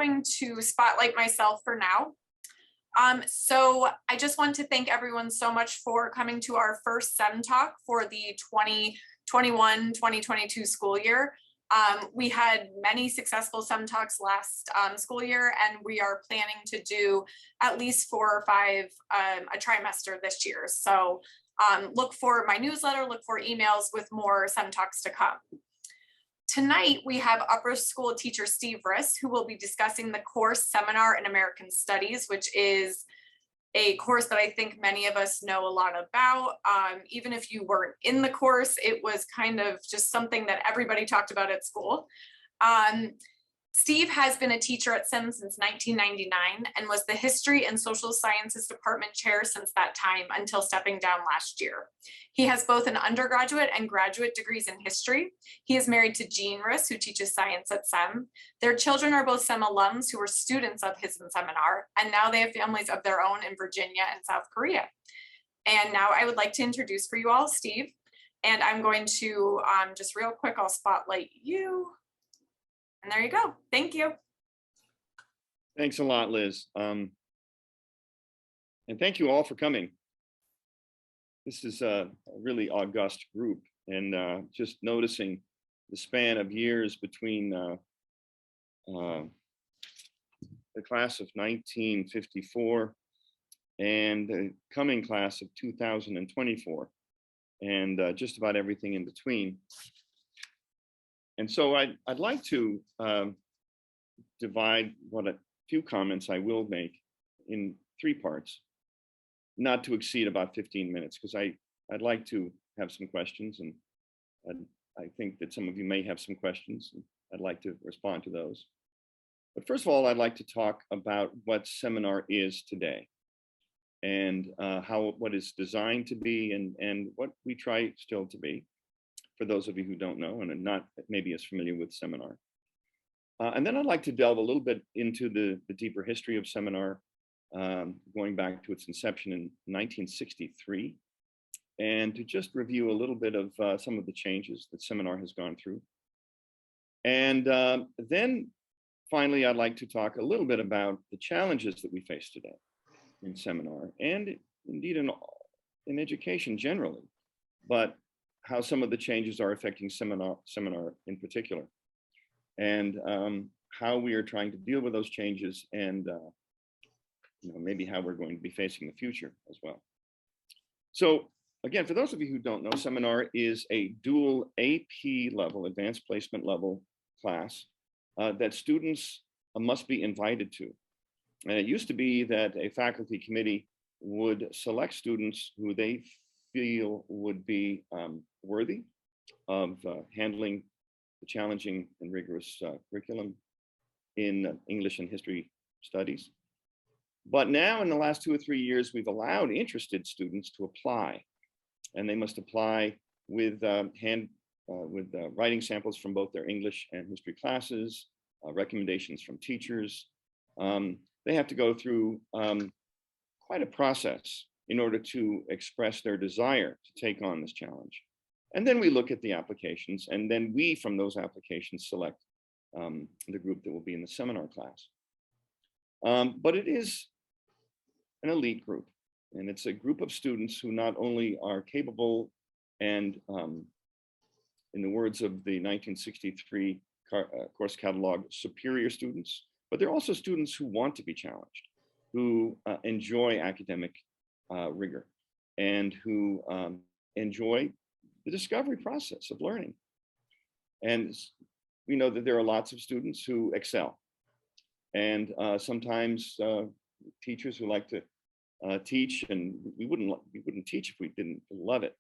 going to spotlight myself for now. So I just want to thank everyone so much for coming to our first SEM Talk for the 2021-2022 school year. We had many successful SEM Talks last school year, and we are planning to do at least 4 or 5 a trimester this year. So look for my newsletter, look for emails with more SEM Talks to come. Tonight, we have upper school teacher Steve Riss, who will be discussing the course Seminar in American Studies, which is a course that I think many of us know a lot about. Even if you weren't in the course, it was kind of just something that everybody talked about at school. Steve has been a teacher at SEM since 1999 and was the History and Social Sciences Department chair since that time until stepping down last year. He has both an undergraduate and graduate degrees in history. He is married to Jean Riss, who teaches science at SEM. Their children are both SEM alums who were students of his seminar, and now they have families of their own in Virginia and South Korea. And now I would like to introduce for you all Steve, and I'm going to just real quick, I'll spotlight you. And there you go. Thank you. Thanks a lot, Liz. And thank you all for coming. This is a really august group, and just noticing the span of years between the class of 1954 and the coming class of 2024, and just about everything in between. And so I'd like to divide what a few comments I will make in 3 parts, not to exceed about 15 minutes, because I'd like to have some questions, and I think that some of you may have some questions, and I'd like to respond to those. But first of all, I'd like to talk about what seminar is today, and what it's designed to be, and what we try still to be, for those of you who don't know and are not maybe as familiar with seminar. And then I'd like to delve a little bit into the deeper history of seminar, going back to its inception in 1963, and to just review a little bit of some of the changes that seminar has gone through. And then finally, I'd like to talk a little bit about the challenges that we face today in seminar, and indeed in education generally, but how some of the changes are affecting seminar in particular, and how we are trying to deal with those changes, and maybe how we're going to be facing the future as well. So again, for those of you who don't know, seminar is a dual AP level, advanced placement level class that students must be invited to. And it used to be that a faculty committee would select students who they feel would be worthy of handling the challenging and rigorous curriculum in English and history studies. But now in the last 2 or 3 years, we've allowed interested students to apply, and they must apply with writing samples from both their English and history classes, recommendations from teachers. They have to go through quite a process in order to express their desire to take on this challenge. And then we look at the applications, and then we, from those applications, select the group that will be in the seminar class. But it is an elite group, and it's a group of students who not only are capable and, in the words of the 1963 course catalog, superior students, but they're also students who want to be challenged, who enjoy academic rigor, and who enjoy the discovery process of learning. And we know that there are lots of students who excel, and sometimes teachers who like to teach, and we wouldn't teach if we didn't love it.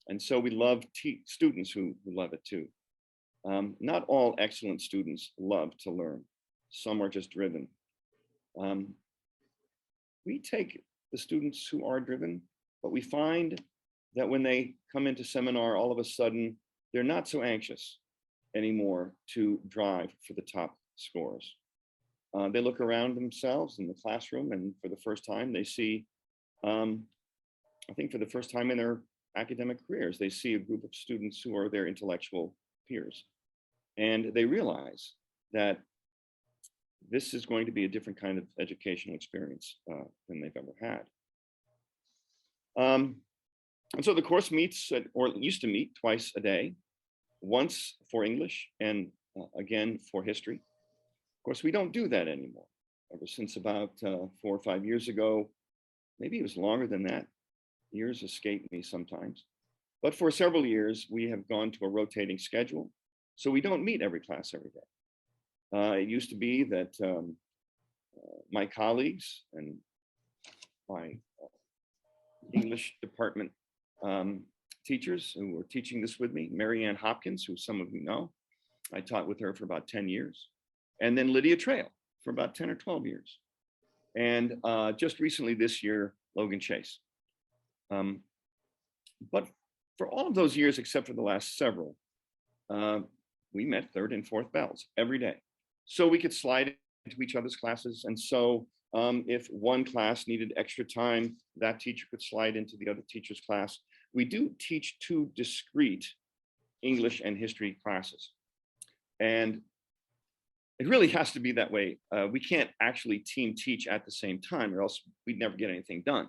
And so we love students who love it too. Not all excellent students love to learn. Some are just driven. We take the students who are driven, but we find that when they come into seminar, all of a sudden, they're not so anxious anymore to drive for the top scores. They look around themselves in the classroom, and for the first time, they see, I think for the first time in their academic careers, they see a group of students who are their intellectual peers. And they realize that this is going to be a different kind of educational experience than they've ever had. And so the course meets, or used to meet, twice a day, once for English and again for history. Of course, we don't do that anymore. Ever since about 4 or 5 years ago, maybe it was longer than that. Years escape me sometimes. But for several years, we have gone to a rotating schedule. So we don't meet every class every day. It used to be that my colleagues and my English department teachers who were teaching this with me, Mary Ann Hopkins, who some of you know, I taught with her for about 10 years, and then Lydia Trail for about 10 or 12 years. And just recently this year, Logan Chase. But for all of those years, except for the last several, we met third and fourth bells every day. So we could slide into each other's classes. And so if one class needed extra time, that teacher could slide into the other teacher's class. We do teach 2 discrete English and history classes. And it really has to be that way. We can't actually team teach at the same time, or else we'd never get anything done.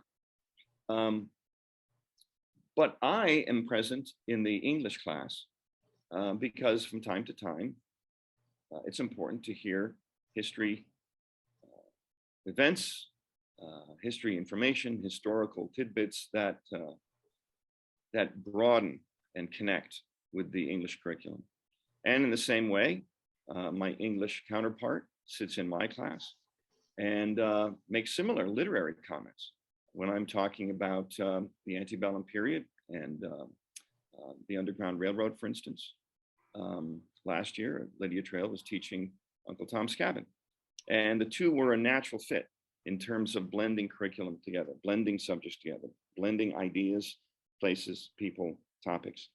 But I am present in the English class because from time to time, it's important to hear history events, history information, historical tidbits that broaden and connect with the English curriculum. And in the same way, my English counterpart sits in my class and makes similar literary comments. When I'm talking about the antebellum period and the Underground Railroad, for instance, last year, Lydia Trail was teaching Uncle Tom's Cabin. And the two were a natural fit in terms of blending curriculum together, blending subjects together, blending ideas, places, people, topics.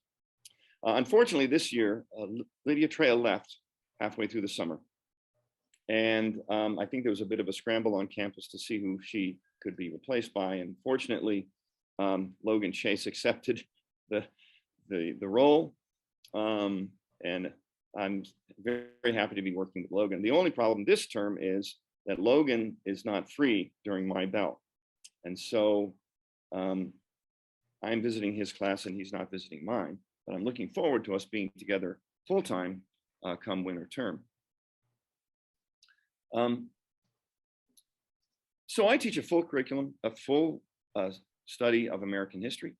Unfortunately, this year, Lydia Trail left halfway through the summer. And I think there was a bit of a scramble on campus to see who she could be replaced by. And fortunately, Logan Chase accepted the role. And I'm very, very happy to be working with Logan. The only problem this term is that Logan is not free during my bell. And so I'm visiting his class and he's not visiting mine, but I'm looking forward to us being together full-time come winter term. So I teach a full curriculum, a full study of American history,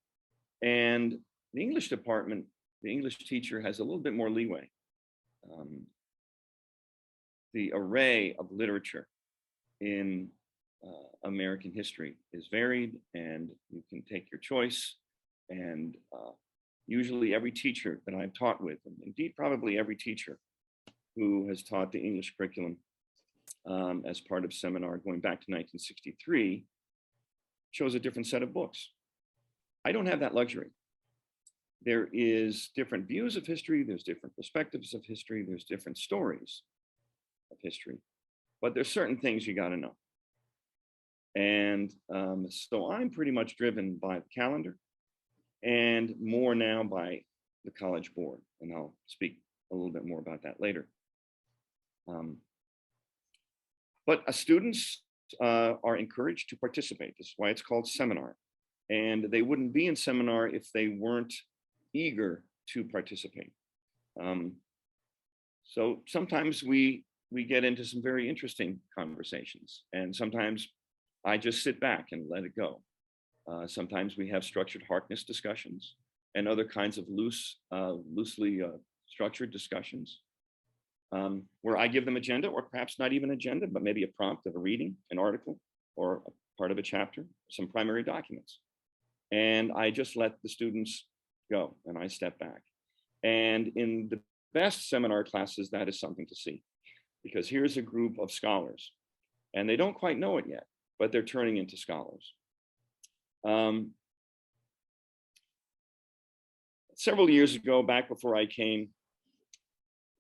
and the English department, the English teacher has a little bit more leeway. The array of literature in American history is varied, and you can take your choice. And usually every teacher that I've taught with, and indeed probably every teacher who has taught the English curriculum as part of seminar going back to 1963, chose a different set of books. I don't have that luxury. There is different views of history, there's different perspectives of history, there's different stories of history, but there's certain things you gotta know. And so I'm pretty much driven by the calendar and more now by the College Board. And I'll speak a little bit more about that later. But students are encouraged to participate. This is why it's called seminar. And they wouldn't be in seminar if they weren't eager to participate. So sometimes we get into some very interesting conversations, and sometimes I just sit back and let it go. Sometimes we have structured Harkness discussions and other kinds of loosely structured discussions where I give them agenda, or perhaps not even agenda, but maybe a prompt of a reading, an article, or a part of a chapter, some primary documents. And I just let the students go and I step back. And in the best seminar classes, that is something to see, because here's a group of scholars and they don't quite know it yet, but they're turning into scholars. Several years ago, back before I came,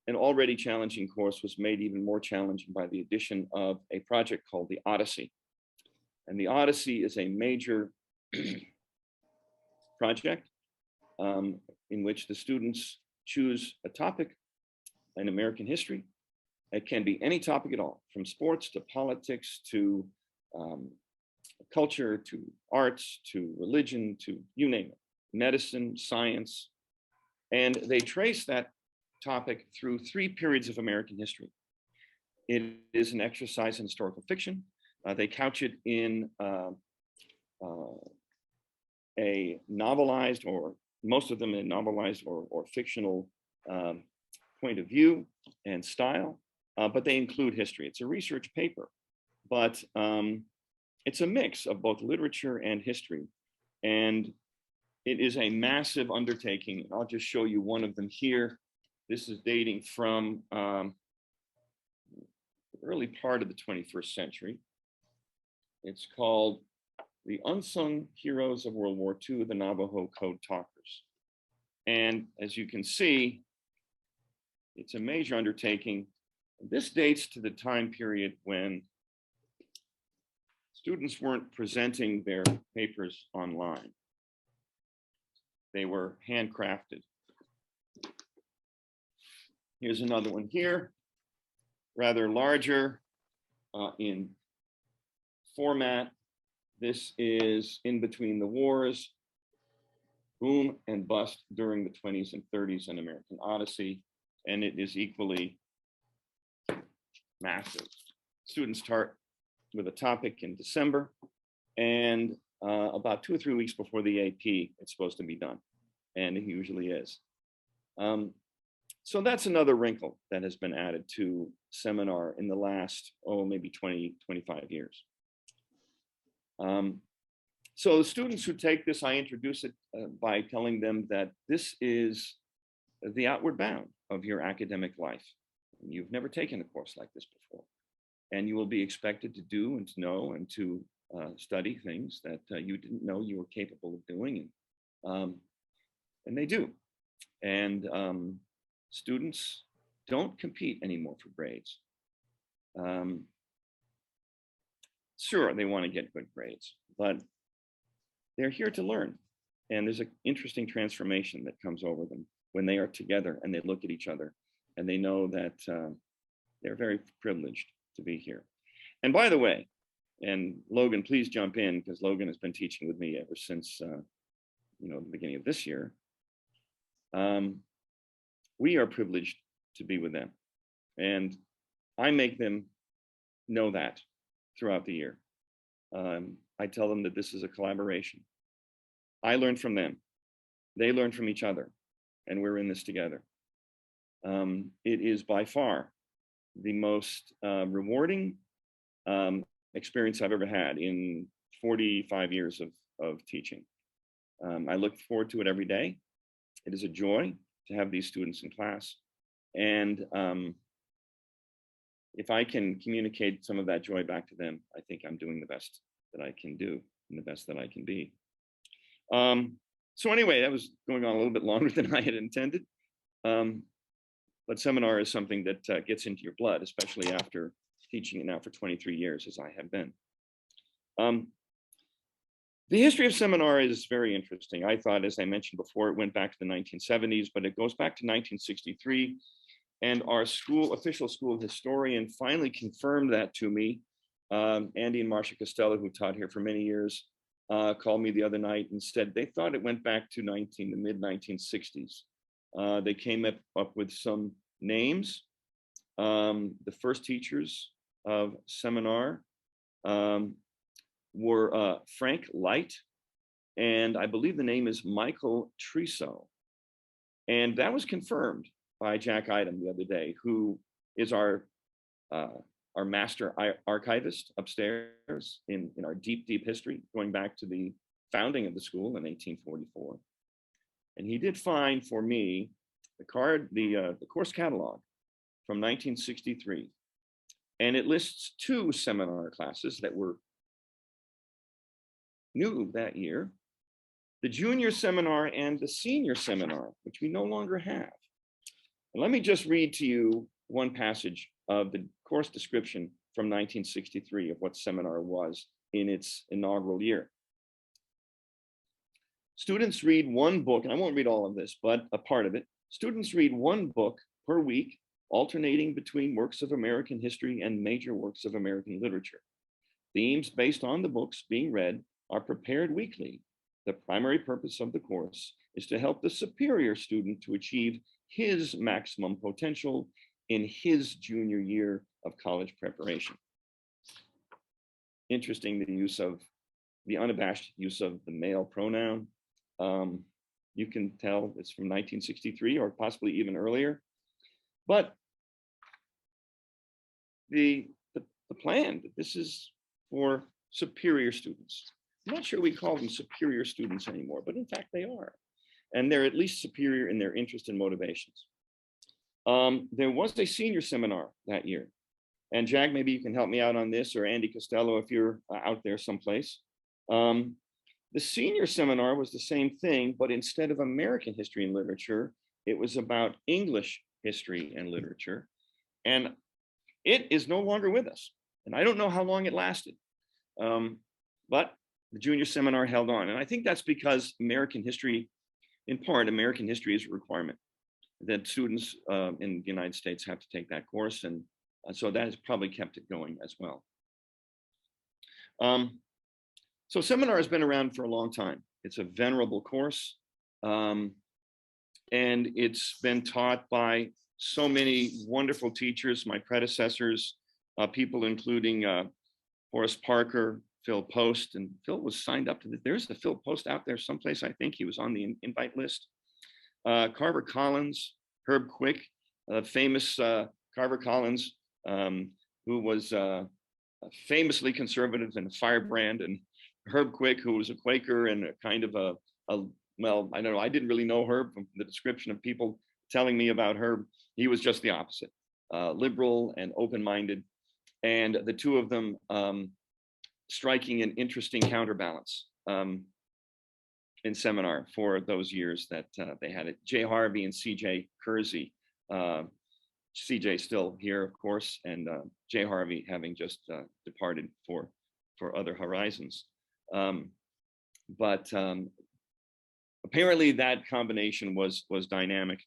an already challenging course was made even more challenging by the addition of a project called the Odyssey. And the Odyssey is a major project in which the students choose a topic in American history It can be any topic at all, from sports to politics to culture to arts to religion to you name it, medicine, science. And they trace that topic through 3 periods of American history. It is an exercise in historical fiction. They couch it in a novelized, or most of them in novelized or fictional point of view and style, but they include history. It's a research paper, but it's a mix of both literature and history. And it is a massive undertaking. I'll just show you one of them here. This is dating from the early part of the 21st century. It's called The Unsung Heroes of World War II, the Navajo Code Talkers. And as you can see, it's a major undertaking. This dates to the time period when students weren't presenting their papers online. They were handcrafted. Here's another one here, rather larger in format. This is in between the wars, boom and bust during the 20s and 30s, an American Odyssey, and it is equally massive. Students start with a topic in December, and about 2 or 3 weeks before the AP, it's supposed to be done, and it usually is. So that's another wrinkle that has been added to seminar in the last, maybe 20, 25 years. So the students who take this, I introduce it by telling them that this is the outward bound of your academic life. You've never taken a course like this before, and you will be expected to do and to know and to study things that you didn't know you were capable of doing, and they do. And students don't compete anymore for grades. Sure, they want to get good grades, but they're here to learn. And there's an interesting transformation that comes over them when they are together and they look at each other and they know that they're very privileged to be here. And by the way, and Logan, please jump in, because Logan has been teaching with me ever since the beginning of this year. We are privileged to be with them, and I make them know that throughout the year. I tell them that this is a collaboration. I learn from them, they learn from each other, and we're in this together. It is by far the most rewarding experience I've ever had in 45 years of teaching. I look forward to it every day. It is a joy to have these students in class. And if I can communicate some of that joy back to them, I think I'm doing the best that I can do and the best that I can be. So anyway, that was going on a little bit longer than I had intended. But seminar is something that gets into your blood, especially after teaching it now for 23 years, as I have been. The history of seminar is very interesting. I thought, as I mentioned before, it went back to the 1970s, but it goes back to 1963. And our official school historian finally confirmed that to me. Andy and Marcia Costello, who taught here for many years, called me the other night and said they thought it went back to the mid-1960s. They came up with some names. The first teachers of seminar were Frank Light, and I believe the name is Michael Triso. And that was confirmed by Jack Idem the other day, who is our master archivist upstairs in our deep, deep history, going back to the founding of the school in 1844. And he did find for me the course catalog from 1963. And it lists 2 seminar classes that were new that year, the junior seminar and the senior seminar, which we no longer have. And let me just read to you one passage of the course description from 1963 of what seminar was in its inaugural year. Students read one book, and I won't read all of this, but a part of it. Students read one book per week, alternating between works of American history and major works of American literature. Themes based on the books being read are prepared weekly. The primary purpose of the course is to help the superior student to achieve his maximum potential in his junior year of college preparation. Interesting, the unabashed use of the male pronoun. You can tell it's from 1963 or possibly even earlier. But the plan, this is for superior students. I'm not sure we call them superior students anymore, but in fact they are. And they're at least superior in their interest and motivations. There was a senior seminar that year. And Jag, maybe you can help me out on this, or Andy Costello if you're out there someplace. The senior seminar was the same thing, but instead of American history and literature, it was about English history and literature. And it is no longer with us. And I don't know how long it lasted. But the junior seminar held on. And I think that's because American history, in part, American history is a requirement that students in the United States have to take that course. And so that has probably kept it going as well. So seminar has been around for a long time. It's a venerable course. And it's been taught by so many wonderful teachers, my predecessors, people including Horace Parker, Phil Post, and Phil was signed up to this. There's a Phil Post out there someplace. I think he was on the invite list. Carver Collins, Herb Quick, famous Carver Collins, who was famously conservative and a firebrand, and Herb Quick, who was a Quaker and a kind of a well, I don't know, I didn't really know Herb from the description of people telling me about Herb. He was just the opposite, liberal and open-minded. And the two of them striking an interesting counterbalance in seminar for those years that they had it. Jay Harvey and C.J. Kersey. C.J. still here, of course, and Jay Harvey having just departed for other horizons. But apparently that combination was dynamic.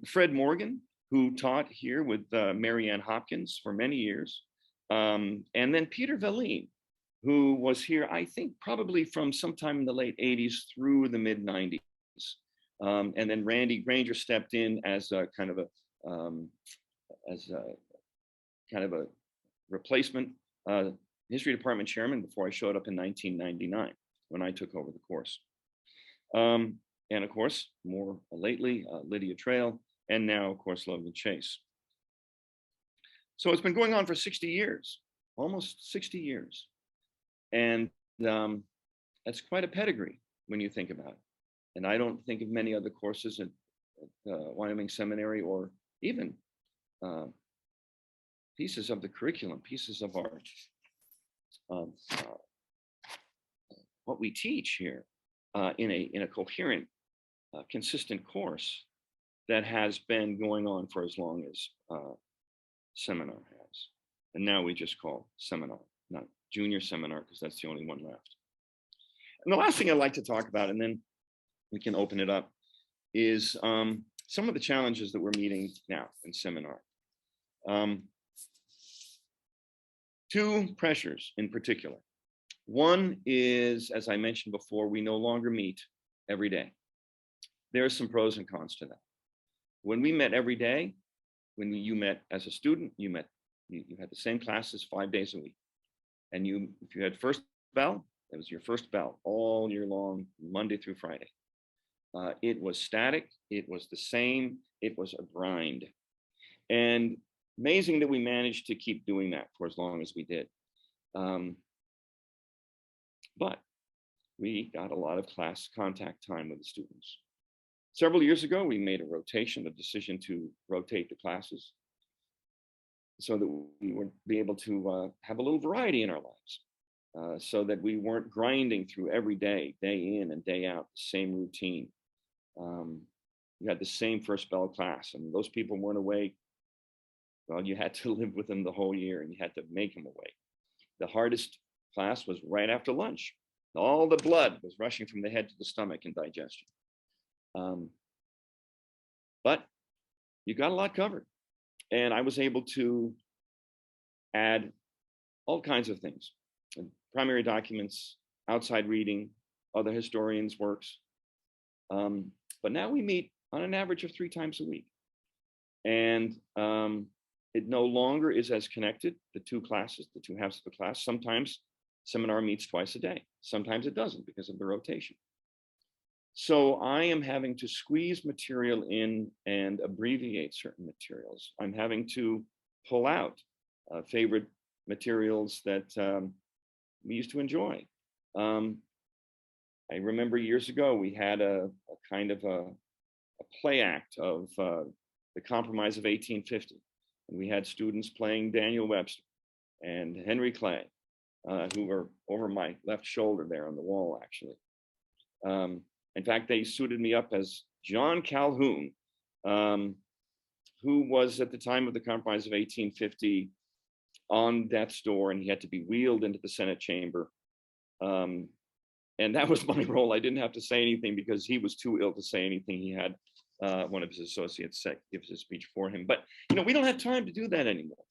Fred Morgan, who taught here with Mary Ann Hopkins for many years, and then Peter Verleen, who was here, I think, probably from sometime in the late 80s through the mid 90s. And then Randy Granger stepped in as a kind of a replacement history department chairman before I showed up in 1999 when I took over the course. And of course, more lately, Lydia Trail, and now, of course, Logan Chase. So it's been going on for 60 years, almost 60 years. And that's quite a pedigree when you think about it. And I don't think of many other courses at Wyoming Seminary, or even pieces of the curriculum, pieces of our what we teach here in a coherent, consistent course that has been going on for as long as seminar has. And now we just call seminar, not junior seminar, because that's the only one left. And the last thing I'd like to talk about, and then we can open it up, is some of the challenges that we're meeting now in seminar. Two pressures in particular. One is, as I mentioned before, we no longer meet every day. There are some pros and cons to that. When we met every day, when you met as a student, you had the same classes 5 days a week. And if you had first bell, it was your first bell all year long, Monday through Friday. It was static, it was the same, it was a grind. And amazing that we managed to keep doing that for as long as we did. But we got a lot of class contact time with the students. Several years ago, we made a decision to rotate the classes so that we would be able to have a little variety in our lives, so that we weren't grinding through every day, day in and day out, the same routine. We had the same first bell class, and those people weren't awake. Well, you had to live with them the whole year, and you had to make them awake. The hardest class was right after lunch. All the blood was rushing from the head to the stomach in digestion. But you got a lot covered. And I was able to add all kinds of things, primary documents, outside reading, other historians' works. But now we meet on an average of 3 times a week. And it no longer is as connected, the two classes, the two halves of the class. Sometimes seminar meets twice a day. Sometimes it doesn't because of the rotation. So I am having to squeeze material in and abbreviate certain materials. I'm having to pull out favorite materials that we used to enjoy. I remember years ago, we had a kind of a play act of the Compromise of 1850. And we had students playing Daniel Webster and Henry Clay, who were over my left shoulder there on the wall, actually. In fact, they suited me up as John Calhoun, who was at the time of the Compromise of 1850 on death's door, and he had to be wheeled into the Senate chamber. And that was my role. I didn't have to say anything because he was too ill to say anything. He had one of his associates give his speech for him. But we don't have time to do that anymore.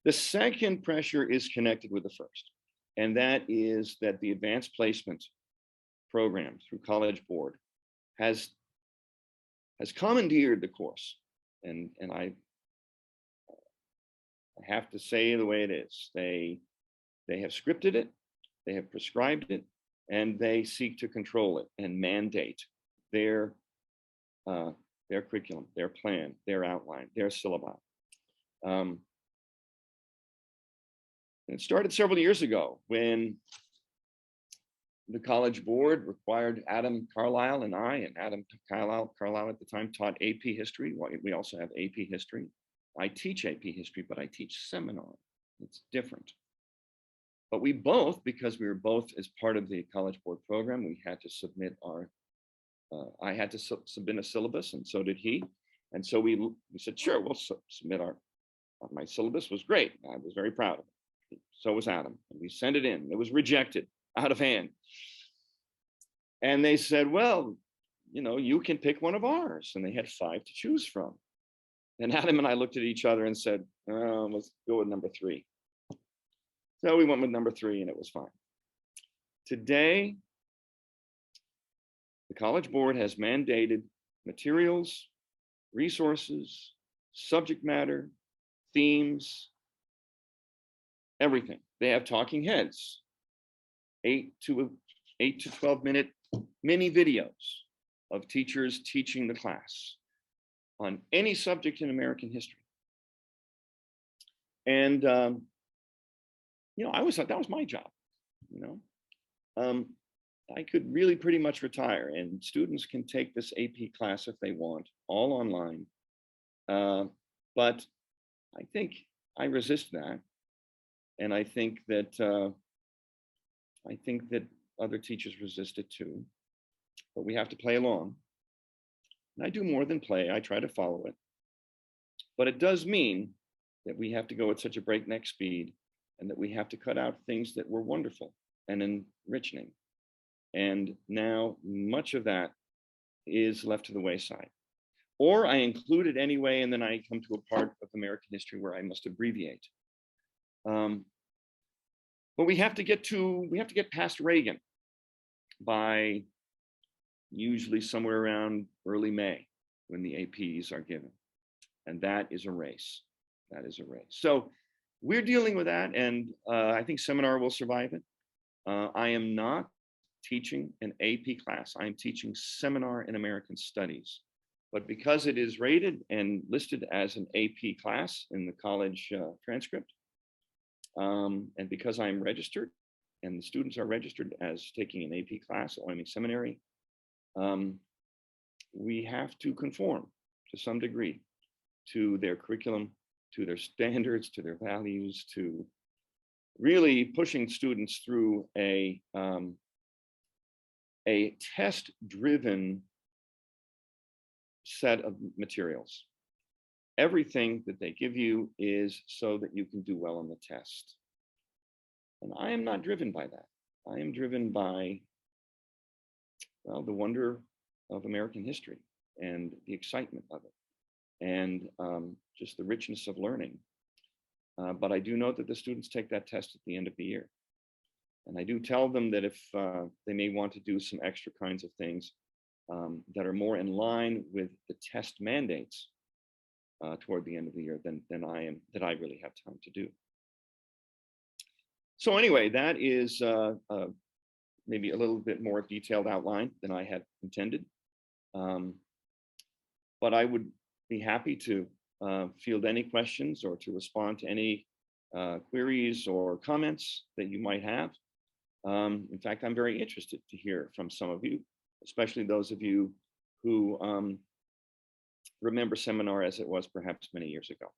The second pressure is connected with the first, and that is that the advanced placement program through College Board has commandeered the course, and I have to say the way it is. They have scripted it, they have prescribed it, and they seek to control it and mandate their curriculum, their plan, their outline, their syllabi. And it started several years ago when the College Board required Adam Carlisle and I, and Adam Carlisle at the time taught AP History. We also have AP History. I teach AP History, but I teach seminar. It's different. But we both, because we were both as part of the College Board program, we had to submit I had to submit a syllabus, and so did he. And so we said, sure, we'll submit my syllabus was great. I was very proud of it. So was Adam. And we sent it in. It was rejected out of hand. And they said, well, you can pick one of ours. And they had 5 to choose from. And Adam and I looked at each other and said, let's go with number 3. So we went with number 3, and it was fine. Today, the College Board has mandated materials, resources, subject matter, themes, everything. They have talking heads, 8 to 12-minute mini videos of teachers teaching the class on any subject in American history. And that was my job. I could really pretty much retire, and students can take this AP class if they want, all online. But I think I resist that, and I think that other teachers resist it too. But we have to play along. And I do more than play. I try to follow it. But it does mean that we have to go at such a breakneck speed, and that we have to cut out things that were wonderful and enriching. And now much of that is left to the wayside. Or I include it anyway, and then I come to a part of American history where I must abbreviate. But we have to get past Reagan by usually somewhere around early May when the APs are given. And that is a race. That is a race. So we're dealing with that, and I think seminar will survive it. I am not teaching an AP class. I am teaching seminar in American studies. But because it is rated and listed as an AP class in the college transcript, and because I'm registered and the students are registered as taking an AP class at Wyoming Seminary, we have to conform to some degree to their curriculum, to their standards, to their values, to really pushing students through a test-driven set of materials. Everything that they give you is so that you can do well on the test. And I am not driven by that. I am driven by, well, the wonder of American history and the excitement of it. and just the richness of learning. But I do note that the students take that test at the end of the year. And I do tell them that if they may want to do some extra kinds of things that are more in line with the test mandates toward the end of the year than I really have time to do. So anyway, that is maybe a little bit more detailed outline than I had intended. But I would be happy to field any questions or to respond to any queries or comments that you might have. In fact, I'm very interested to hear from some of you, especially those of you who remember seminar as it was perhaps many years ago.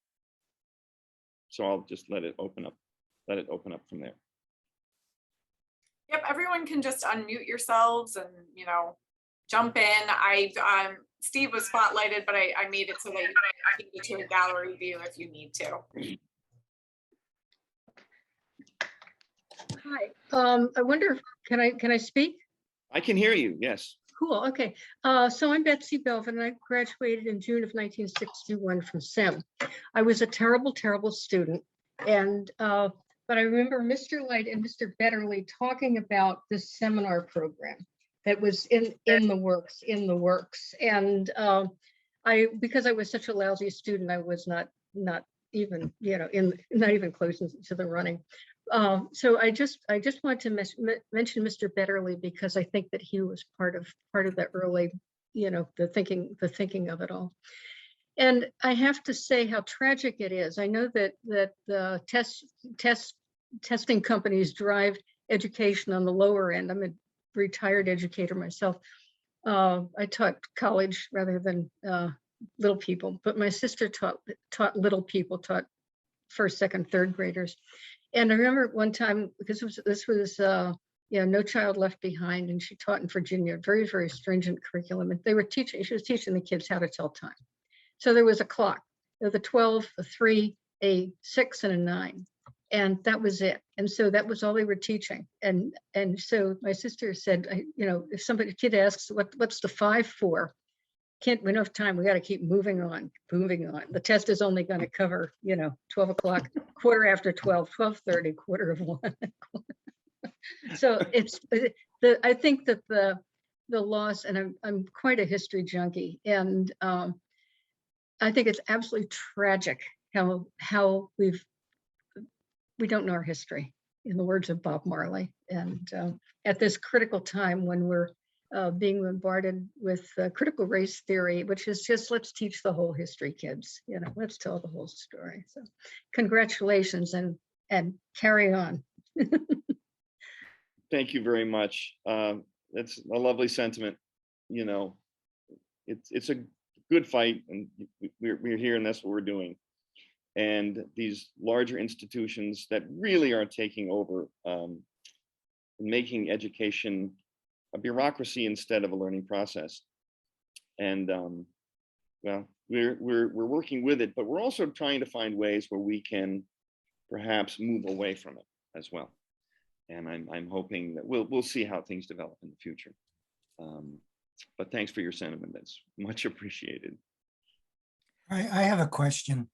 So I'll just let it open up from there. Yep, everyone can just unmute yourselves and, you know, jump in. Steve was spotlighted, but I made it so that you can get to a gallery view if you need to. Hi, I wonder, can I speak? I can hear you, yes. Cool, okay. So I'm Betsy Belvin, and I graduated in June of 1961 from SEM. I was a terrible, terrible student. And, but I remember Mr. Light and Mr. Betterly talking about this seminar program that was in the works. And because I was such a lousy student, I was not even, you know, not even close to the running. So I just want to mention Mr. Betterly because I think that he was part of the early, you know, the thinking of it all. And I have to say how tragic it is. I know that the testing companies drive education on the lower end. I'm a retired educator myself. I taught college rather than little people, but my sister taught little people, taught first, second, third graders. And I remember one time, because this was you know, No Child Left Behind, and she taught in Virginia, very, very stringent curriculum. And she was teaching the kids how to tell time. So there was a clock, the 12, a 3, a 6, and a 9. And that was it. And so that was all they were teaching. And so my sister said, you know, if a kid asks, what's the 5 for? We don't have time. We got to keep moving on. The test is only going to cover, you know, 12 o'clock, quarter after 12, 12:30, quarter of 1. So I think that the loss, and I'm quite a history junkie, and I think it's absolutely tragic how we don't know our history, in the words of Bob Marley. And at this critical time when we're being bombarded with critical race theory, which is just, let's teach the whole history, kids. You know, let's tell the whole story. So congratulations and carry on. Thank you very much. That's a lovely sentiment. You know, it's a good fight, and we're here, and that's what we're doing. And these larger institutions that really are taking over and making education a bureaucracy instead of a learning process. And well, we're working with it, but we're also trying to find ways where we can perhaps move away from it as well. And I'm hoping that we'll see how things develop in the future. But thanks for your sentiment. That's much appreciated. I have a question.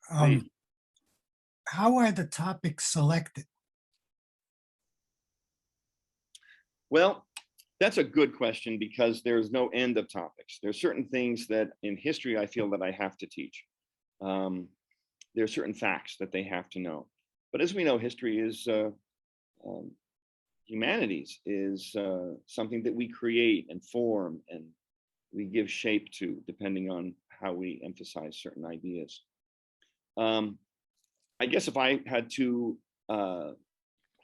How are the topics selected? Well, that's a good question, because there's no end of topics. There's certain things that in history I feel that I have to teach. There are certain facts that they have to know. But as we know, history is humanities is something that we create and form, and we give shape to depending on how we emphasize certain ideas. I guess if I had to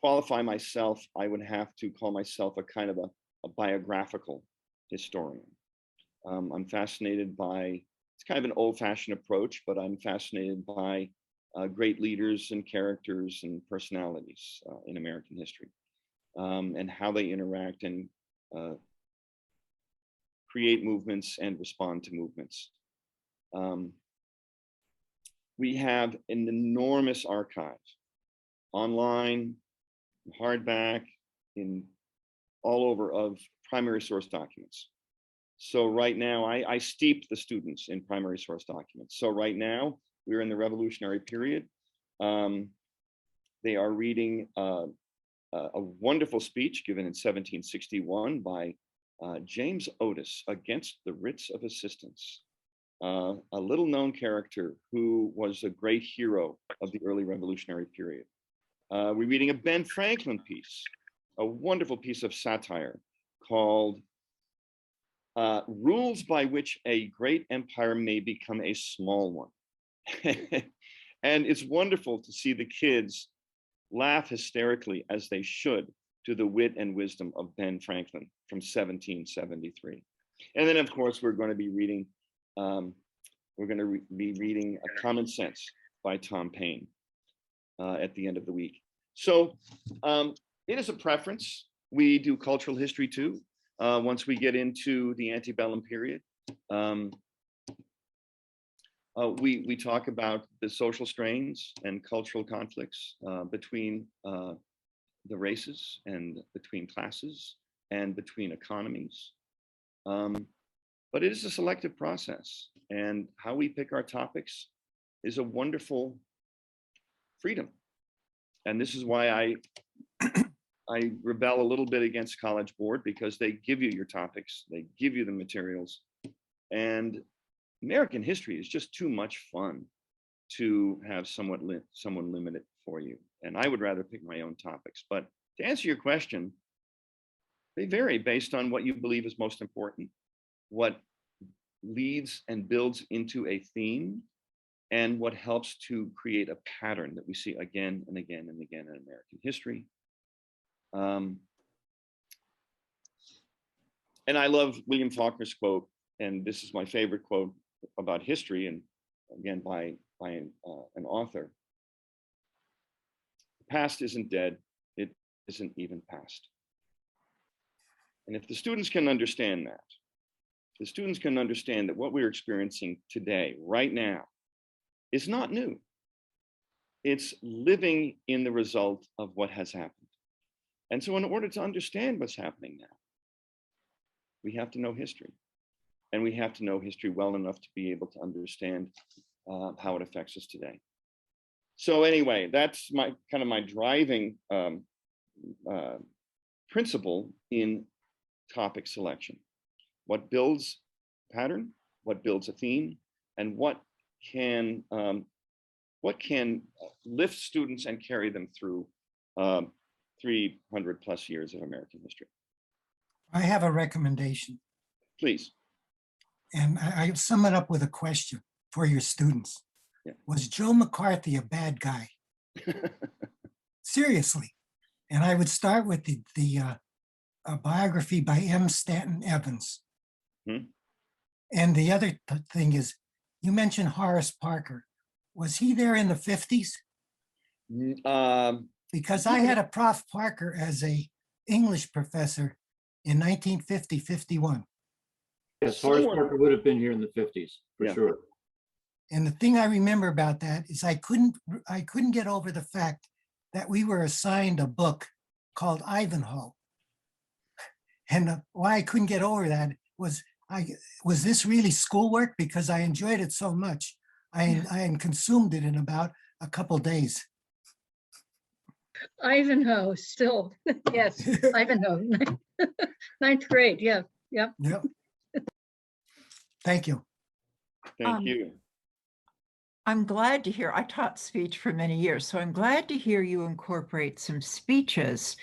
qualify myself, I would have to call myself a kind of a biographical historian. I'm fascinated by, it's kind of an old-fashioned approach, but I'm fascinated by great leaders and characters and personalities in American history, and how they interact and create movements and respond to movements. We have an enormous archive, online, hardback, in all over, of primary source documents. So right now, I steep the students in primary source documents. So right now, we're in the revolutionary period. They are reading a wonderful speech given in 1761 by James Otis against the writs of assistance, a little known character who was a great hero of the early revolutionary period. We're reading a Ben Franklin piece, a wonderful piece of satire called Rules by which a great empire may become a small one. And it's wonderful to see the kids laugh hysterically, as they should, to the wit and wisdom of Ben Franklin from 1773. And then, of course, we're going to be reading A Common Sense by Tom Paine at the end of the week. So it is a preference. We do cultural history too. Once we get into the antebellum period, we talk about the social strains and cultural conflicts between the races and between classes and between economies. But it is a selective process, and how we pick our topics is a wonderful freedom. And this is why I rebel a little bit against College Board, because they give you your topics, they give you the materials, and American history is just too much fun to have someone limit it for you. And I would rather pick my own topics. But to answer your question, they vary based on what you believe is most important, what leads and builds into a theme, and what helps to create a pattern that we see again and again and again in American history. And I love William Faulkner's quote, and this is my favorite quote about history, and again by an author. The past isn't dead, it isn't even past. And if the students can understand that, the students can understand that what we're experiencing today, right now, is not new. It's living in the result of what has happened. And so in order to understand what's happening now, we have to know history. And we have to know history well enough to be able to understand how it affects us today. So anyway, that's my kind of my driving principle in topic selection. What builds pattern, what builds a theme, and what can lift students and carry them through 300 plus years of American history. I have a recommendation, Please. and I sum it up with a question for your students. Yeah. Was Joe McCarthy a bad guy? Seriously. And I would start with a biography by M. Stanton Evans. Hmm. And the other thing is, you mentioned Horace Parker. Was he there in the 50s? Because I had a Prof. Parker as a English professor in 1950-51. Yes, Horace Parker would have been here in the 50s, for Yeah. sure. And the thing I remember about that is I couldn't get over the fact that we were assigned a book called Ivanhoe. And why I couldn't get over that was this really schoolwork? Because I enjoyed it so much. I consumed it in about a couple days. Ivanhoe, still, yes, Ivanhoe, ninth grade, yeah, yep. Yep. Thank you. Thank you. I'm glad to hear, I taught speech for many years, so I'm glad to hear you incorporate some speeches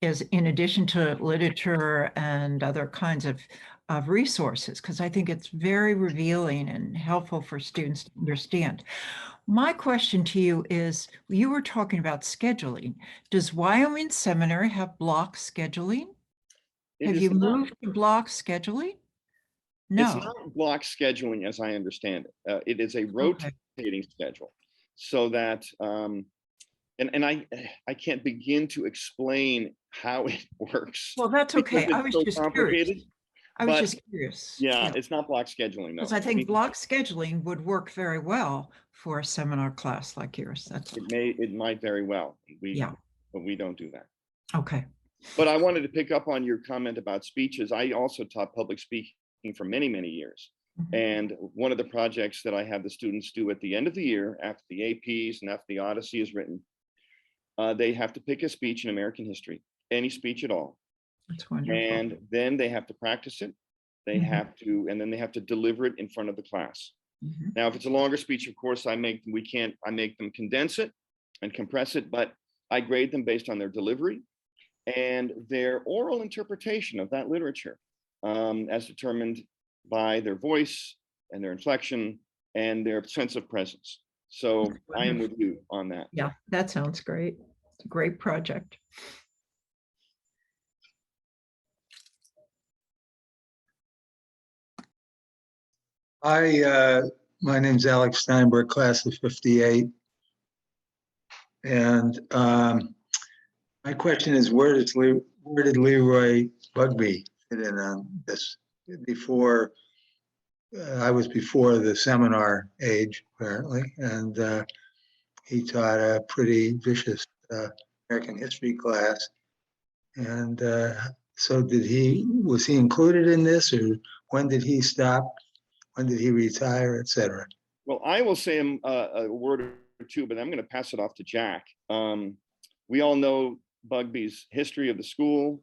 as in addition to literature and other kinds of resources, because I think it's very revealing and helpful for students to understand. My question to you is, you were talking about scheduling. Does Wyoming Seminary have block scheduling? Have you moved to block scheduling? No. It's not block scheduling as I understand it. It is a rotating schedule, so that and I can't begin to explain how it works. Well, that's okay. I was just curious. I was just curious. Yeah, it's not block scheduling, no. Because I think block scheduling would work very well for a seminar class like yours. That's it might very well. But we don't do that. Okay. But I wanted to pick up on your comment about speeches. I also taught public speaking for many, many years. Mhm. And one of the projects that I have the students do at the end of the year, after the APs and after the Odyssey is written, they have to pick a speech in American history, any speech at all. That's wonderful. And then they have to practice it. They Mhm. have to, and then they have to deliver it in front of the class. Mhm. Now, if it's a longer speech, of course, I make them condense it and compress it, but I grade them based on their delivery and their oral interpretation of that literature, as determined by their voice and their inflection and their sense of presence. So I am with you on that. Yeah, that sounds great. It's a great project. My name's Alex Steinberg, class of 58. And my question is, where did Leroy Bugby fit in on this? Before, I was before the seminar age, apparently, and he taught a pretty vicious American history class. And so was he included in this, or when did he stop? When did he retire, et cetera? Well, I will say a word or two, but I'm going to pass it off to Jack. We all know Bugby's history of the school.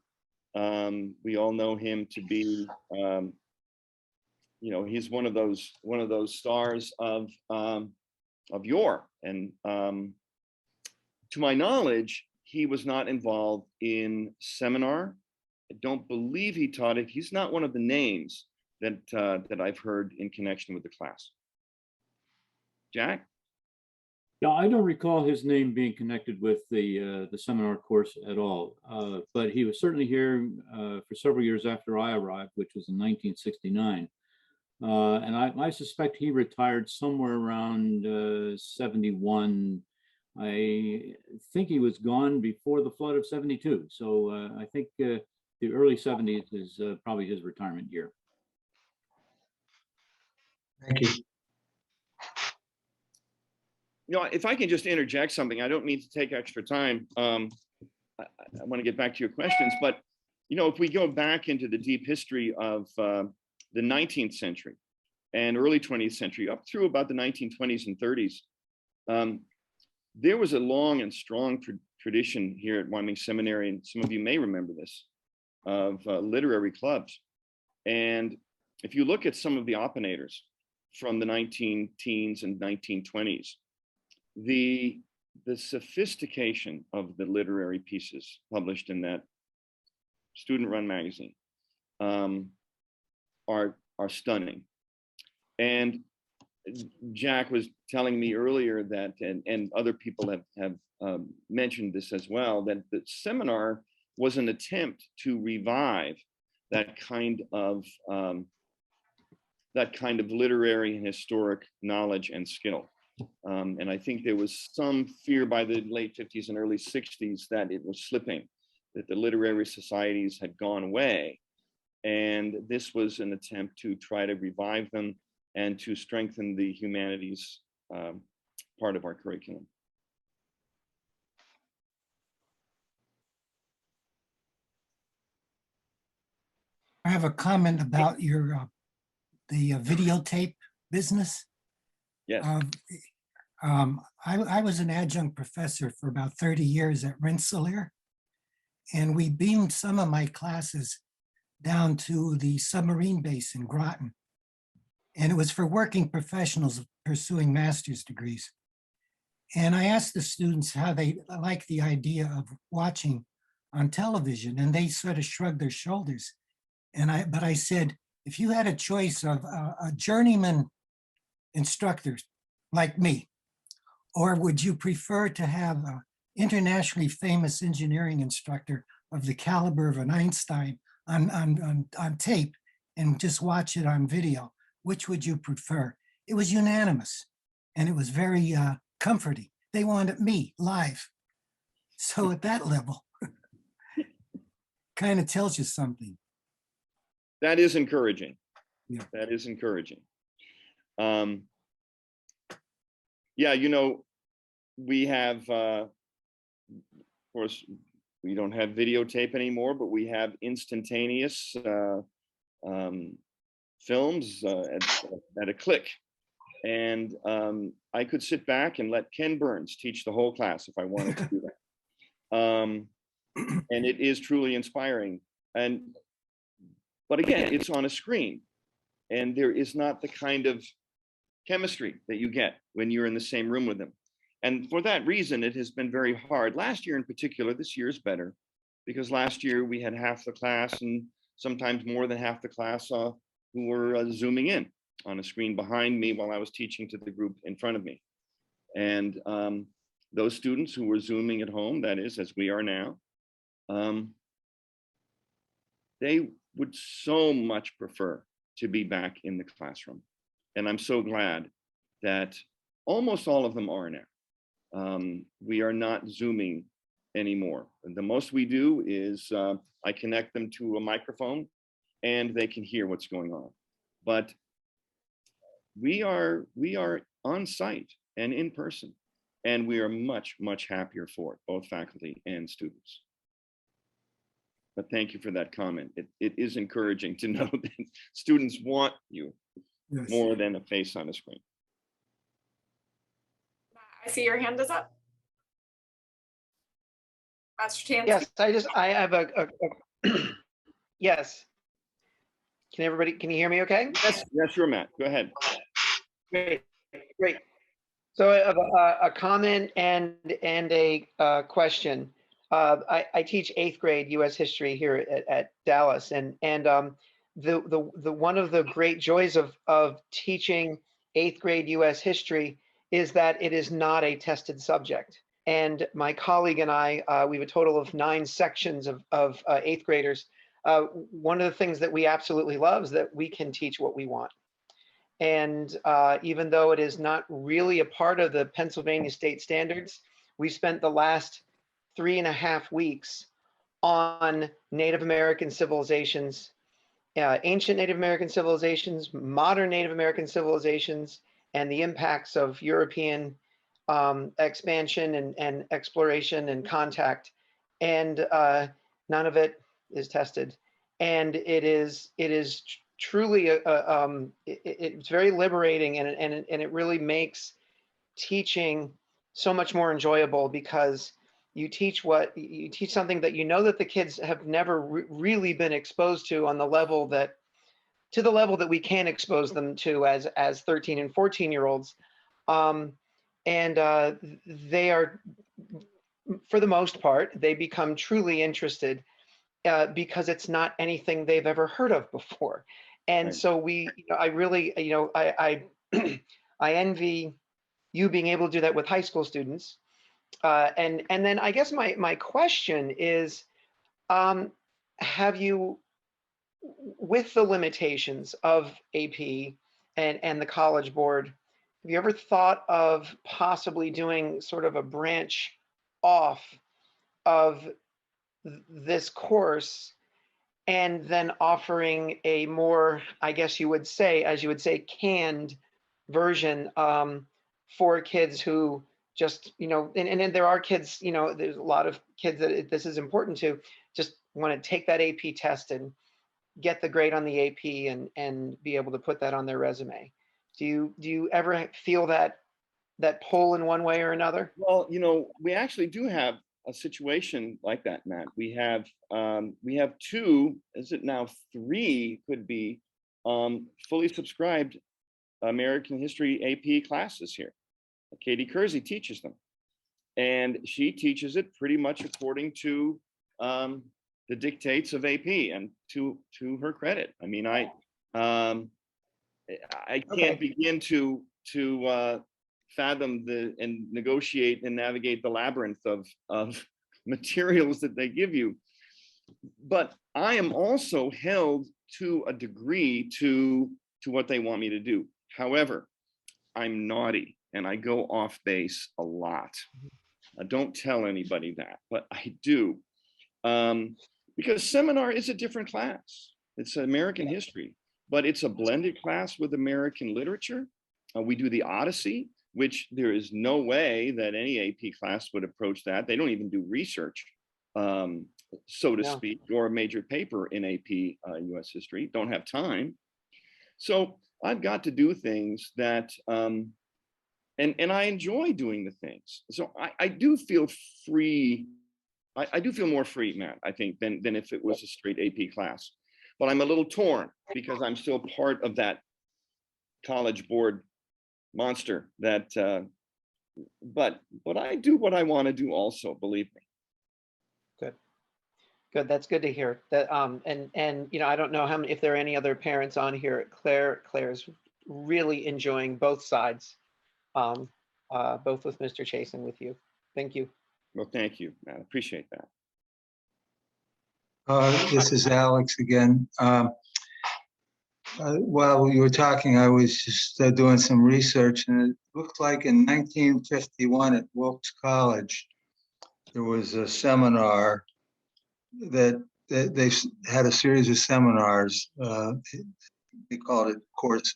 We all know him to be, he's one of those stars of yore. And to my knowledge, he was not involved in seminar. I don't believe he taught it. He's not one of the names that I've heard in connection with the class. Jack? Yeah, I don't recall his name being connected with the seminar course at all, but he was certainly here for several years after I arrived, which was in 1969. And I suspect he retired somewhere around 71. I think he was gone before the flood of 72. So I think the early 70s is probably his retirement year. Thank you. If I can just interject something, I don't mean to take extra time. I want to get back to your questions, but if we go back into the deep history of the 19th century and early 20th century, up through about the 1920s and 30s, there was a long and strong tradition here at Wyoming Seminary, and some of you may remember this, of literary clubs. And if you look at some of the opinators from the 19 teens and 1920s, the sophistication of the literary pieces published in that student-run magazine are stunning. And Jack was telling me earlier that, and other people have mentioned this as well, that the seminar was an attempt to revive that kind of literary and historic knowledge and skill. And I think there was some fear by the late 50s and early 60s that it was slipping, that the literary societies had gone away. And this was an attempt to try to revive them and to strengthen the humanities part of our curriculum. I have a comment about your the videotape business. Yes. I was an adjunct professor for about 30 years at Rensselaer, and we beamed some of my classes down to the submarine base in Groton. And it was for working professionals pursuing master's degrees. And I asked the students how they like the idea of watching on television, and they sort of shrugged their shoulders. But I said, if you had a choice of a journeyman instructor like me, or would you prefer to have an internationally famous engineering instructor of the caliber of an Einstein on tape and just watch it on video? Which would you prefer? It was unanimous, and it was very comforting. They wanted me live. So at that level, kind of tells you something. That is encouraging. Yeah. That is encouraging. Yeah, we have, of course, we don't have videotape anymore, but we have instantaneous films at a click. And I could sit back and let Ken Burns teach the whole class if I wanted to do that. And it is truly inspiring. But again, it's on a screen, and there is not the kind of chemistry that you get when you're in the same room with them. And for that reason, it has been very hard. Last year in particular, this year is better, because last year we had half the class and sometimes more than half the class who were zooming in on a screen behind me while I was teaching to the group in front of me. And those students who were zooming at home, that is, as we are now, they would so much prefer to be back in the classroom. And I'm so glad that almost all of them are now. We are not Zooming anymore. The most we do is I connect them to a microphone and they can hear what's going on. But we are on site and in person, and we are much, much happier for it, both faculty and students. But thank you for that comment. It is encouraging to know that students want you more than a face on a screen. I see your hand is up. Master Tansky. Yes, I have a yes. Can you hear me okay? Yes, sure, Matt. Go ahead. Great. So I have a comment and a question. I teach 8th grade U.S. history here at Dallas, and the one of the great joys of teaching 8th grade U.S. history is that it is not a tested subject. And my colleague and I, we have a total of 9 sections of 8th graders. One of the things that we absolutely love is that we can teach what we want. And even though it is not really a part of the Pennsylvania state standards, we spent the last 3.5 weeks on Native American civilizations, ancient Native American civilizations, modern Native American civilizations, and the impacts of European expansion and exploration and contact. And none of it is tested. And it is truly it's very liberating, and it really makes teaching so much more enjoyable, because you teach something that you know that the kids have never really been exposed to on the level that we can expose them to as 13 and 14-year-olds. And they are, for the most part, they become truly interested because it's not anything they've ever heard of before. And Right. so I really, I envy you being able to do that with high school students. And then I guess my question is, have you, with the limitations of AP and the College Board, have you ever thought of possibly doing sort of a branch off of this course and then offering a more, I guess you would say, as you would say, canned version for kids who just, and there are kids, there's a lot of kids that this is important to, just want to take that AP test and get the grade on the AP and be able to put that on their resume. Do you ever feel that pull in one way or another? Well, we actually do have a situation like that, Matt. We have 2, is it now 3, could be fully subscribed American history AP classes here. Katie Kersey teaches them, and she teaches it pretty much according to the dictates of AP, and to her credit. I mean, I can't begin to fathom and negotiate and navigate the labyrinth of materials that they give you. But I am also held to a degree to what they want me to do. However, I'm naughty and I go off base a lot. I don't tell anybody that, but I do. Because seminar is a different class. It's American history, but it's a blended class with American literature. We do the Odyssey, which there is no way that any AP class would approach that. They don't even do research, so to speak, or a major paper in AP US history, don't have time. So I've got to do things that, and I enjoy doing the things. So I do feel free. I do feel more free, Matt, I think, than if it was a straight AP class. But I'm a little torn because I'm still part of that college board monster that, but I do what I want to do also, believe me. Good. That's good to hear. That and you know, I don't know how many, if there are any other parents on here. Claire's really enjoying both sides, both with Mr. Chase and with you. Thank you. Well, thank you, Matt. I appreciate that. This is Alex again. While you were talking, I was just doing some research, and it looked like in 1951 at Wilkes College, there was a seminar that they had a series of seminars. They called it courses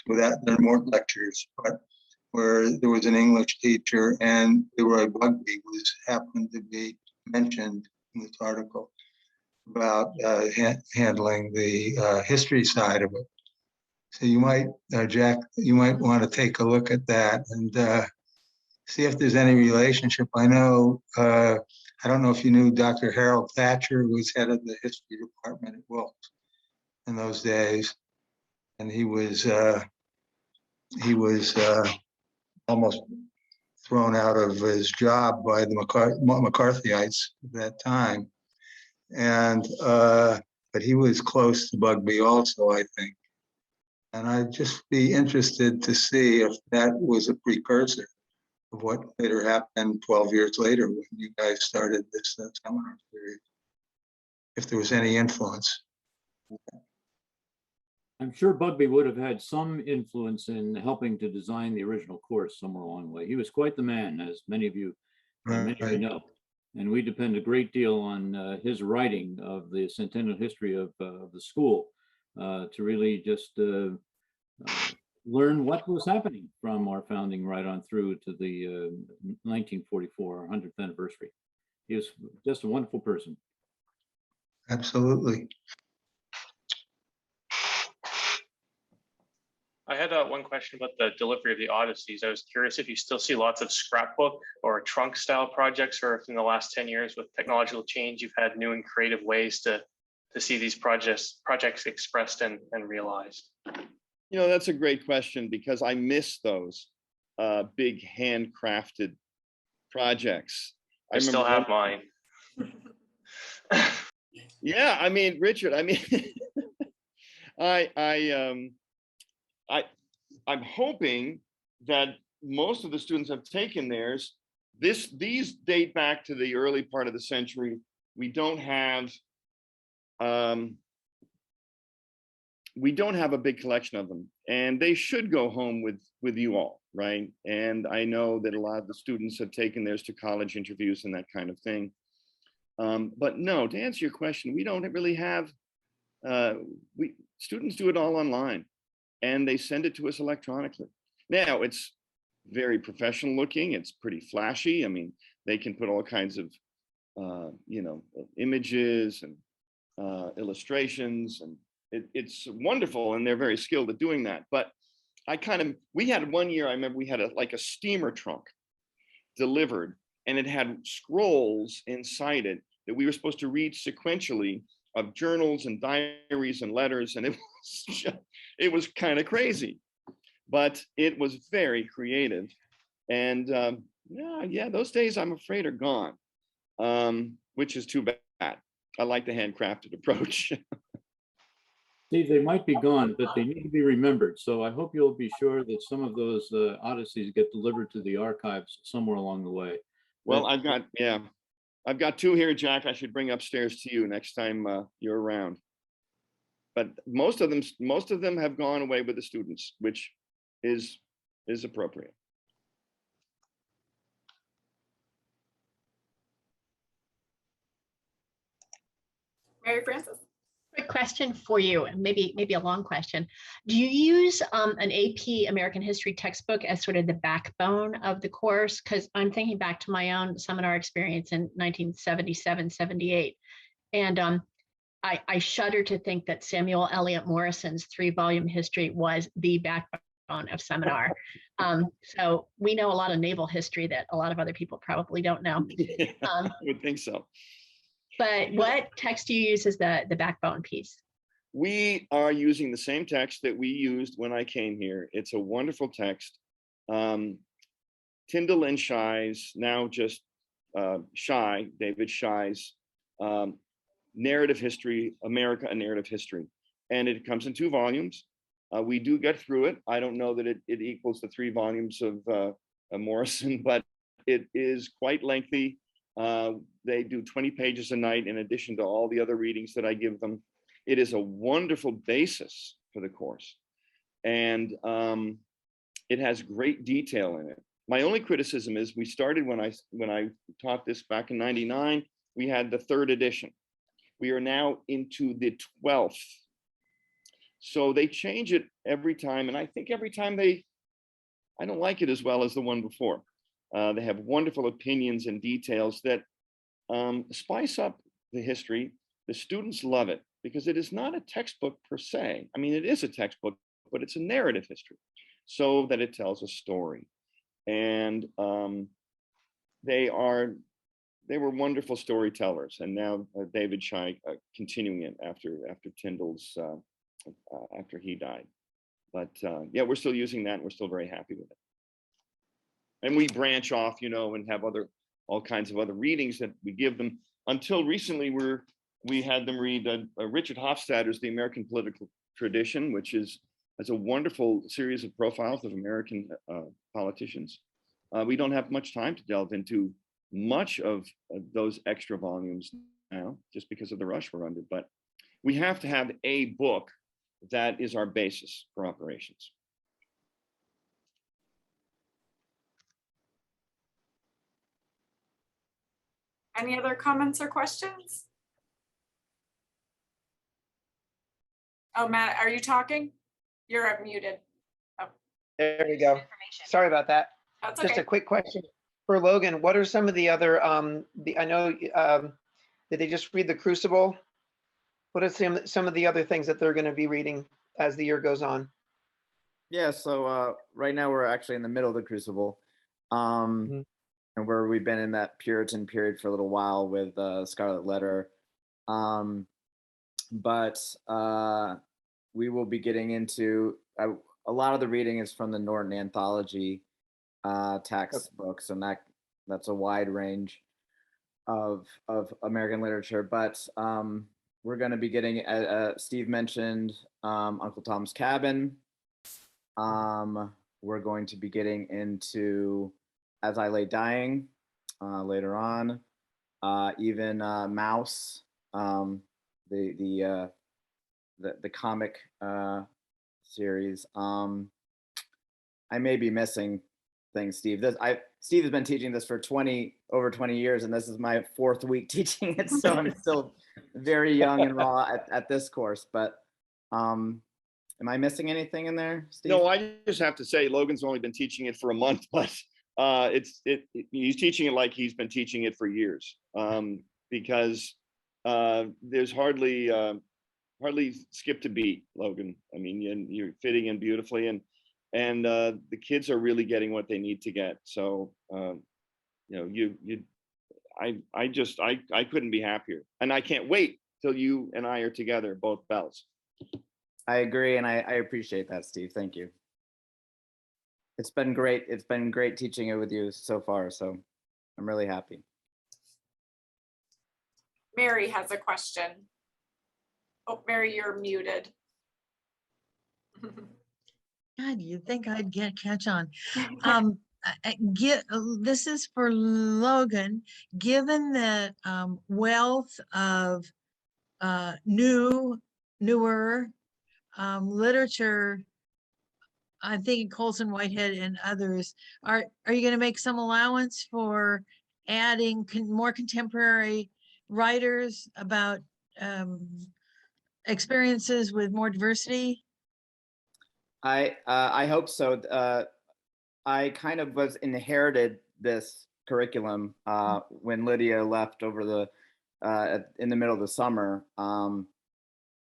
without, they're more lectures, but where there was an English teacher and Leroy Bugbee was happened to be mentioned in this article about handling the history side of it. So you might, Jack, you might want to take a look at that and see if there's any relationship. I know, I don't know if you knew Dr. Harold Thatcher, who was head of the history department at Wilkes in those days. And he was almost thrown out of his job by the McCarthyites at that time. And, but he was close to Bugbee also, I think. And I'd just be interested to see if that was a precursor of what later happened 12 years later when you guys started this seminar series, if there was any influence. I'm sure Bugbee would have had some influence in helping to design the original course somewhere along the way. He was quite the man, as many of you know. And we depend a great deal on his writing of the centennial history of the school to really just learn what was happening from our founding right on through to the 1944 100th anniversary. He was just a wonderful person. Absolutely. I had one question about the delivery of the Odysseys. I was curious if you still see lots of scrapbook or trunk style projects, or if in the last 10 years with technological change, you've had new and creative ways to see these projects expressed and realized. You know, that's a great question because I miss those big handcrafted projects. I still have mine. Yeah, I mean, Richard, I mean, I'm hoping that most of the students have taken theirs. These date back to the early part of the century. We don't have a big collection of them, and they should go home with you all, right? And I know that a lot of the students have taken theirs to college interviews and that kind of thing. But no, to answer your question, we don't really have, students do it all online and they send it to us electronically. Now it's very professional looking. It's pretty flashy. I mean, they can put all kinds of, you know, images and illustrations, and it's wonderful. And they're very skilled at doing that. But we had one year, I remember we had like a steamer trunk delivered, and it had scrolls inside it that we were supposed to read sequentially of journals and diaries and letters. And it was kind of crazy, but it was very creative. And yeah, those days I'm afraid are gone, which is too bad. I like the handcrafted approach. Steve, they might be gone, but they need to be remembered. So I hope you'll be sure that some of those Odysseys get delivered to the archives somewhere along the way. Well, I've got two here, Jack. I should bring upstairs to you next time you're around. But most of them have gone away with the students, which is appropriate. Mary Frances. Quick question for you, maybe a long question. Do you use an AP American history textbook as sort of the backbone of the course? Because I'm thinking back to my own seminar experience in 1977, 78. And I shudder to think that Samuel Eliot Morrison's 3-volume history was the backbone of Seminar. So we know a lot of naval history that a lot of other people probably don't know. I would think so. But what text do you use as the backbone piece? We are using the same text that we used when I came here. It's a wonderful text. Tyndall and Shy's, now just David Shy's narrative history, America, a narrative history. And it comes in 2 volumes. We do get through it. I don't know that it equals the 3 volumes of Morrison, but it is quite lengthy. They do 20 pages a night in addition to all the other readings that I give them. It is a wonderful basis for the course. And it has great detail in it. My only criticism is we started when I taught this back in '99, we had the 3rd edition. We are now into the 12th. So they change it every time. And I think every time I don't like it as well as the one before. They have wonderful opinions and details that spice up the history. The students love it because it is not a textbook per se. I mean, it is a textbook, but it's a narrative history so that it tells a story. And they were wonderful storytellers. And now David Shy continuing it after Tyndall's, after he died. But yeah, we're still using that and we're still very happy with it. And we branch off, and have all kinds of other readings that we give them. Until recently, we had them read Richard Hofstadter's The American Political Tradition, which has a wonderful series of profiles of American politicians. We don't have much time to delve into much of those extra volumes now, just because of the rush we're under. But we have to have a book that is our basis for operations. Any other comments or questions? Oh, Matt, are you talking? You're muted. Oh, There we go. Sorry about that. that's Just okay. a quick question for Logan. What are some of the other, I know, did they just read The Crucible? What are some of the other things that they're going to be reading as the year goes on? Yeah, so right now we're actually in the middle of The Crucible. And where we've been in that Puritan period for a little while with Scarlet Letter. But we will be getting into, a lot of the reading is from the Norton Anthology textbooks, and that's a wide range of American literature. But we're going to be getting, Steve mentioned, Uncle Tom's Cabin. We're going to be getting into As I Lay Dying later on, even Mouse, the comic series. I may be missing things, Steve. Steve has been teaching this for over 20 years, and this is my 4th week teaching it, so I'm still very young and raw at this course. But am I missing anything in there, Steve? No, I just have to say Logan's only been teaching it for a month, but he's teaching it like he's been teaching it for years, because there's hardly skipped a beat, Logan. I mean, you're fitting in beautifully, and the kids are really getting what they need to get. So I couldn't be happier, and I can't wait till you and I are together, both bells. I agree, and I appreciate that, Steve. Thank you. It's been great. It's been great teaching it with you so far, so I'm really happy. Mary has a question. Oh, Mary, you're muted. God, you'd think I'd catch on. This is for Logan. Given that wealth of newer literature, I'm thinking Colson Whitehead and others, are you going to make some allowance for adding more contemporary writers about experiences with more diversity? I hope so. I kind of inherited this curriculum when Lydia left over the in the middle of the summer,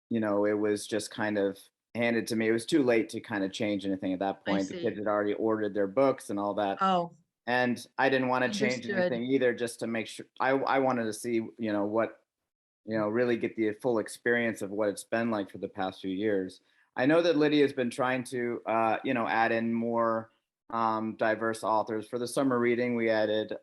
you know, it was just kind of handed to me. It was too late to kind of change anything at that point. The see. kids had already ordered their books and all that. Oh, And I didn't want to change Understood. anything either, just to make sure. I wanted to see, you know, what, you know, really get the full experience of what it's been like for the past few years. I know that Lydia's been trying to, you know, add in more diverse authors. For the summer reading, we added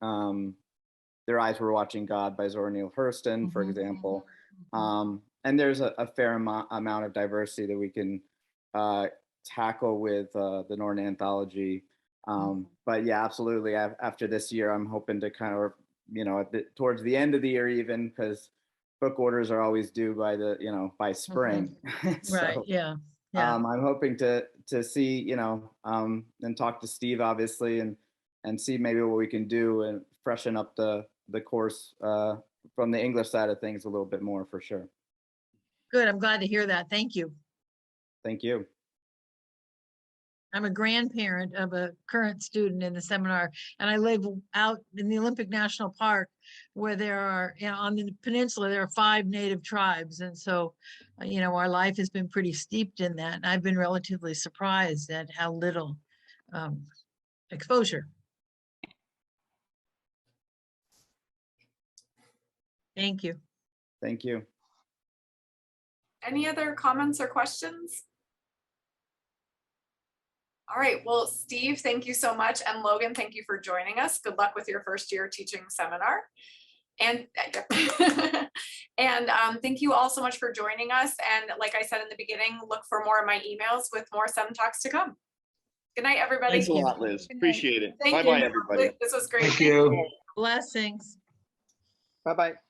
Their Eyes Were Watching God by Zora Neale Hurston, for example. And there's a fair amount of diversity that we can tackle with the Norton Anthology. But yeah, absolutely. After this year, I'm hoping to kind of, you know, towards the end of the year, even, because book orders are always due by the, you know, by spring. right, So, yeah, yeah. I'm hoping to see, you know, and talk to Steve, obviously, and see maybe what we can do and freshen up the course from the English side of things a little bit more, for sure. Good, I'm glad to hear that. Thank you. Thank you. I'm a grandparent of a current student in the seminar, and I live out in the Olympic National Park, where there are, you know, on the peninsula, there are 5 native tribes. And so, you know, our life has been pretty steeped in that. And I've been relatively surprised at how little exposure. Thank you. Thank you. Any other comments or questions? All right, well, Steve, thank you so much. And Logan, thank you for joining us. Good luck with your first year teaching seminar. And, and thank you all so much for joining us. And like I said in the beginning, look for more of my emails with more SEM Talks to come. Good night, everybody. Thanks a lot, Liz. Appreciate it. Thank Bye-bye, you. everybody. This was great. Thank you. Blessings. Bye-bye.